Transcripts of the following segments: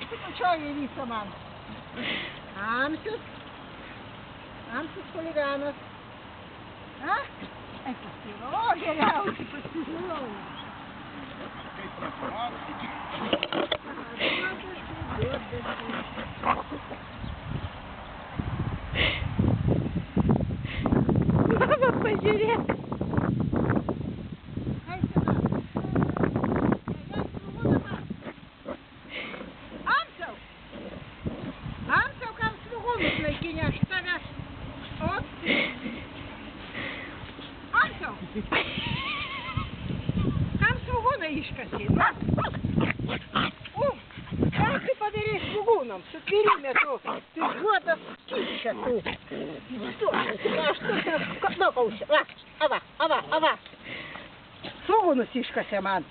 Nu čo įvyko man? Amsius chuliganas. A? Ai, pasirodo, geriausiai pasirodo. Mama, pažiūrėk. Amsiau, kam svogūnus naikinė, aš tave. O? Amsiau. Kam svogūną iškasė? Ką tu padarei svogūnam? Sutvėrime tu. Tu juodas kyšia tu. Aš tu knokausiu. Va. Svogūnus iškasė man.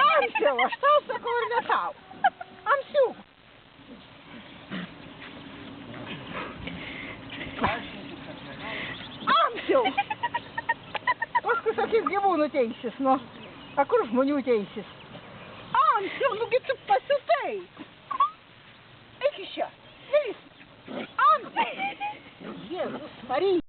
Amsiau, aš tau sakau ir ne tau. Amsiau. Amsiau! Paskui sakys gyvūnų teisis, nu. A kur žmonių teisis? Amsiau, nugi tu pasiutai! Eik iš čia, nelys! Amsiau! Jėzus Marija!